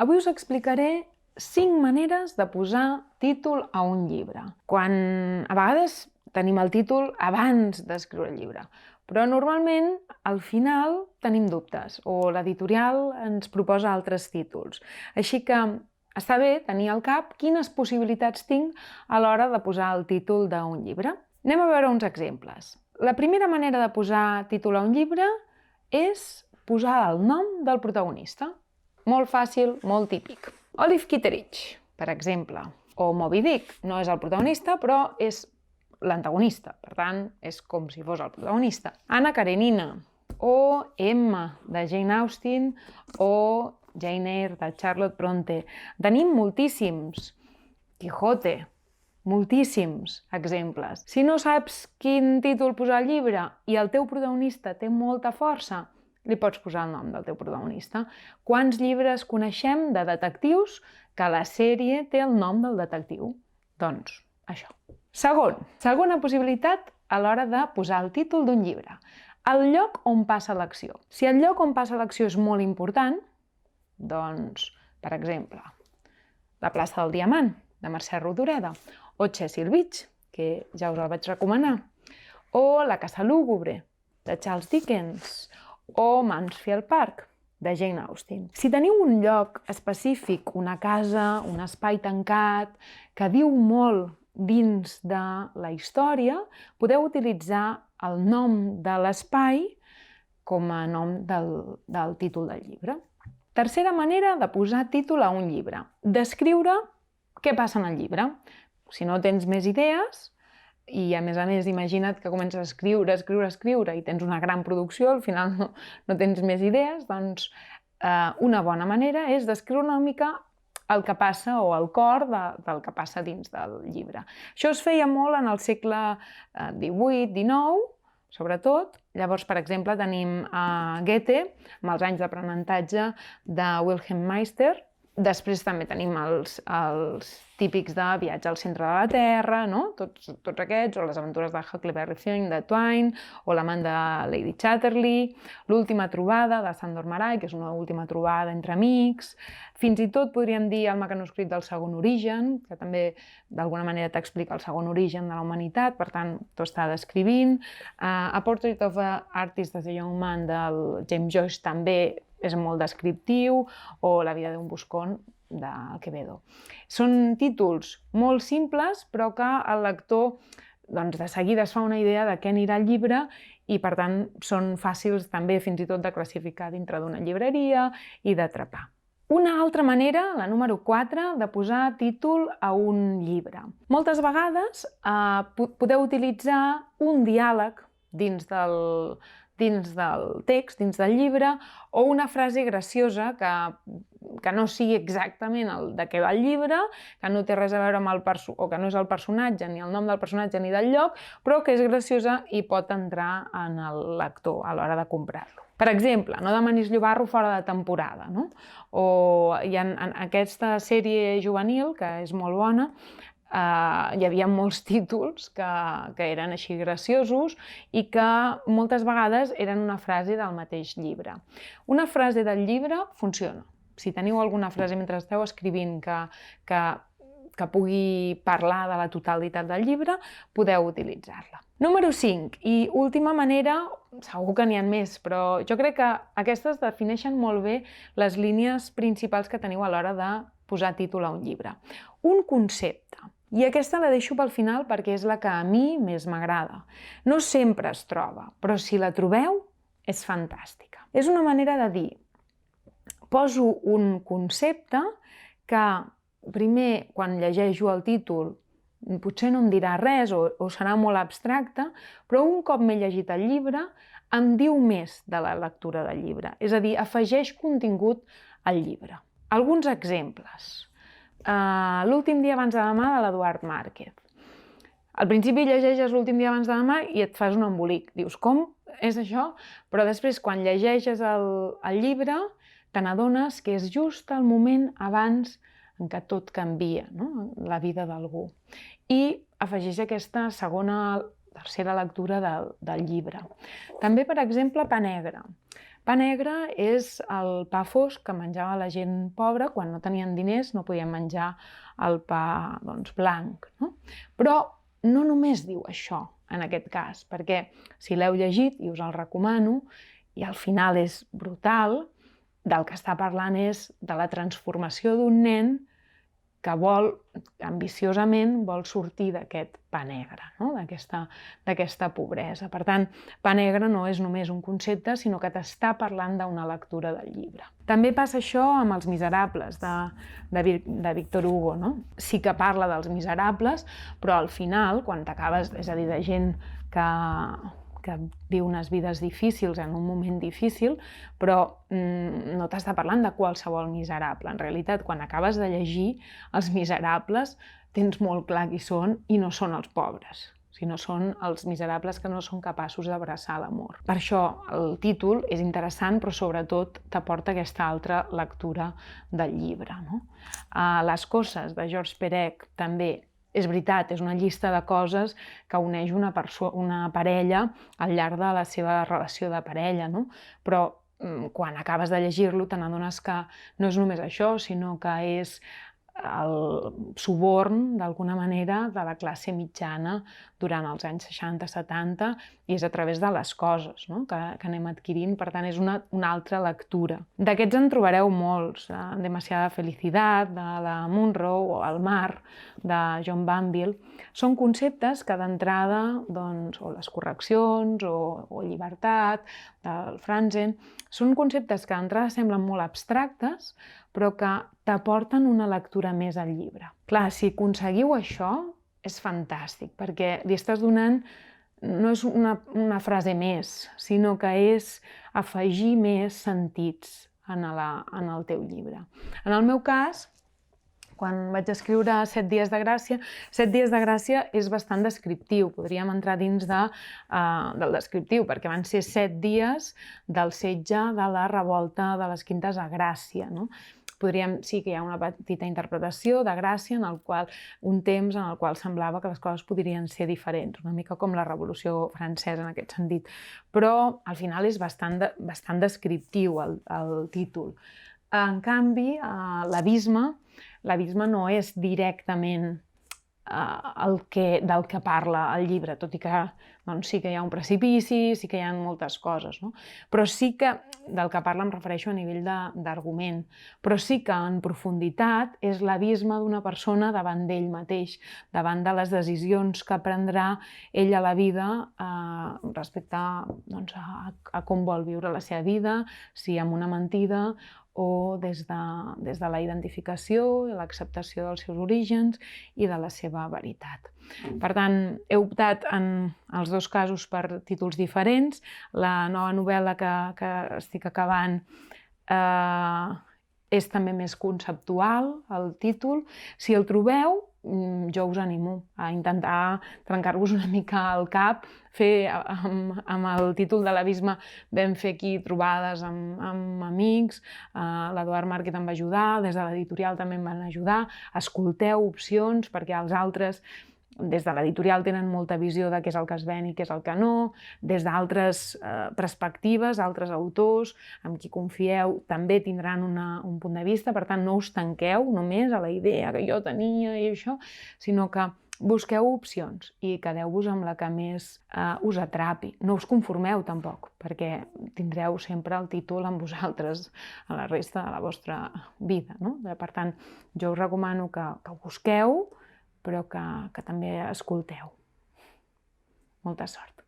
Avui us explicaré 5 maneres de posar títol a un llibre. A vegades tenim el títol abans d'escriure el llibre, però normalment al final tenim dubtes o l'editorial ens proposa altres títols. Així que està bé tenir al cap quines possibilitats tinc a l'hora de posar el títol d'un llibre. Anem a veure uns exemples. La primera manera de posar títol a un llibre és posar el nom del protagonista. Molt fàcil, molt típic. Olive Kitteridge, per exemple, o Moby Dick. No és el protagonista, però és l'antagonista. Per tant, és com si fos el protagonista. Anna Karenina, o Emma, de Jane Austen, o Jane Eyre, de Charlotte Bronte. Tenim moltíssims. Quijote, moltíssims exemples. Si no saps quin títol posar al llibre i el teu protagonista té molta força, li pots posar el nom del teu protagonista. Quants llibres coneixem de detectius que la sèrie té el nom del detectiu? Doncs això. Segona possibilitat a l'hora de posar el títol d'un llibre. El lloc on passa l'acció. Si el lloc on passa l'acció és molt important, doncs, per exemple, la plaça del Diamant, de Mercè Rodoreda, o Cecil Beach, que ja us el vaig recomanar, o La casa lúgubre, de Charles Dickens, o Mansfield Park, de Jane Austen. Si teniu un lloc específic, una casa, un espai tancat, que diu molt dins de la història, podeu utilitzar el nom de l'espai com a nom del títol del llibre. Tercera manera de posar títol a un llibre. Descriure què passa en el llibre. Si no tens més idees, i a més imagina't que comences a escriure i tens una gran producció, al final no tens més idees, doncs una bona manera és descriure una mica el que passa o el cor del que passa dins del llibre. Això es feia molt en el segle XVIII, XIX, sobretot. Llavors, per exemple, tenim Goethe, amb els anys d'aprenentatge de Wilhelm Meister. Després també tenim els típics de Viatge al centre de la Terra, no? Tots aquests, o les aventures de Huckleberry Finn, de Twain, o l'amant de Lady Chatterley, l'última trobada de Sandor Marai, que és una última trobada entre amics. Fins i tot podríem dir el mecanoscrit del segon origen, que també d'alguna manera t'explica el segon origen de la humanitat, per tant, t'ho està descrivint. A Portrait of an Artist as a Young Man, del James Joyce, també és molt descriptiu, o La vida d'un buscón, de Quevedo. Són títols molt simples, però que el lector de seguida es fa una idea de què anirà el llibre i, per tant, són fàcils també fins i tot de classificar dintre d'una llibreria i d'atrapar. Una altra manera, la número 4, de posar títol a un llibre. Moltes vegades podeu utilitzar un diàleg dins del text, dins del llibre, o una frase graciosa que no sigui exactament el de què va el llibre, que no té res a veure amb o que no és el personatge, ni el nom del personatge ni del lloc, però que és graciosa i pot entrar en el lector a l'hora de comprar-lo. Per exemple, no demanis llobarro fora de temporada, no? O en aquesta sèrie juvenil, que és molt bona, hi havia molts títols que eren així graciosos i que moltes vegades eren una frase del mateix llibre. Una frase del llibre funciona. Si teniu alguna frase mentre esteu escrivint que pugui parlar de la totalitat del llibre, podeu utilitzar-la. Número 5, i última manera, segur que n'hi ha més, però jo crec que aquestes defineixen molt bé les línies principals que teniu a l'hora de posar títol a un llibre. Un concepte. I aquesta la deixo pel final perquè és la que a mi més m'agrada. No sempre es troba, però si la trobeu, és fantàstica. És una manera de dir, poso un concepte que primer, quan llegeixo el títol, potser no em dirà res o serà molt abstracte, però un cop m'he llegit el llibre, em diu més de la lectura del llibre. És a dir, afegeix contingut al llibre. Alguns exemples. L'últim dia abans de demà, de l'Eduard Márquez. Al principi llegeixes l'últim dia abans de demà i et fas un embolic. Dius, com és això? Però després, quan llegeixes el llibre, te n'adones que és just el moment abans en què tot canvia, no? La vida d'algú. I afegeix aquesta segona, tercera lectura del llibre. També, per exemple, Pa negre. Pa negre és el pa fosc que menjava la gent pobra quan no tenien diners, no podien menjar el pa blanc. No? Però no només diu això en aquest cas, perquè si l'heu llegit, i us el recomano, i al final és brutal, del que està parlant és de la transformació d'un nen que ambiciosament vol sortir d'aquest pa negre, no? d'aquesta pobresa. Per tant, pa negre no és només un concepte, sinó que t'està parlant d'una lectura del llibre. També passa això amb Els Miserables, de Victor Hugo. No? Sí que parla dels miserables, però al final, quan t'acabes, és a dir, de gent que viu unes vides difícils en un moment difícil, però no t'està parlant de qualsevol miserable. En realitat, quan acabes de llegir Els Miserables, tens molt clar qui són i no són els pobres, sinó són els miserables que no són capaços d'abraçar l'amor. Per això el títol és interessant, però sobretot t'aporta aquesta altra lectura del llibre. No? Les coses, de Georges Perec, també és veritat, és una llista de coses que uneix una parella al llarg de la seva relació de parella, no? Però quan acabes de llegir-lo te n'adones que no és només això, sinó que és el suborn, d'alguna manera, de la classe mitjana durant els anys 60-70, i és a través de les coses, no? que anem adquirint. Per tant, és una altra lectura. D'aquests en trobareu molts. Demasiada felicidad, de la Munro, o El mar, de John Banville. Són conceptes que d'entrada, o les correccions, o llibertat, del Franzen, són conceptes que d'entrada semblen molt abstractes, però que t'aporten una lectura més al llibre. Clar, si aconseguiu això, és fantàstic, perquè li estàs donant, no és una frase més, sinó que és afegir més sentits en el teu llibre. En el meu cas, quan vaig escriure 7 dies de Gràcia, 7 dies de Gràcia és bastant descriptiu, podríem entrar dins del descriptiu, perquè van ser 7 dies del setge de la revolta de les Quintes a Gràcia. No? Sí que hi ha una petita interpretació de Gràcia, un temps en el qual semblava que les coses podrien ser diferents, una mica com la Revolució Francesa en aquest sentit. Però al final és bastant descriptiu el títol. En canvi, l'abisme no és directament del que parla el llibre, tot i que sí que hi ha un precipici, sí que hi ha moltes coses, no? Però sí que del que parla em refereixo a nivell d'argument, però sí que en profunditat és l'abisme d'una persona davant d'ell mateix, davant de les decisions que prendrà ell a la vida respecte a com vol viure la seva vida, si amb una mentida o des de la identificació i l'acceptació dels seus orígens i de la seva veritat. Per tant, he optat en els dos casos per títols diferents. La nova novel·la que estic acabant és també més conceptual, el títol. Si el trobeu, jo us animo a intentar trencar-vos una mica el cap, amb el títol de l'abisme vam fer aquí trobades amb amics, l'Eduard Márquez em va ajudar, des de l'editorial també em van ajudar, escolteu opcions perquè els altres des de l'editorial tenen molta visió de què és el que es ven i què és el que no, des d'altres perspectives, altres autors amb qui confieu també tindran un punt de vista, per tant no us tanqueu només a la idea que jo tenia i això, sinó que busqueu opcions i quedeu-vos amb la que més us atrapi. No us conformeu tampoc, perquè tindreu sempre el títol amb vosaltres a la resta de la vostra vida. Per tant, jo us recomano que busqueu, però que també escolteu. Molta sort.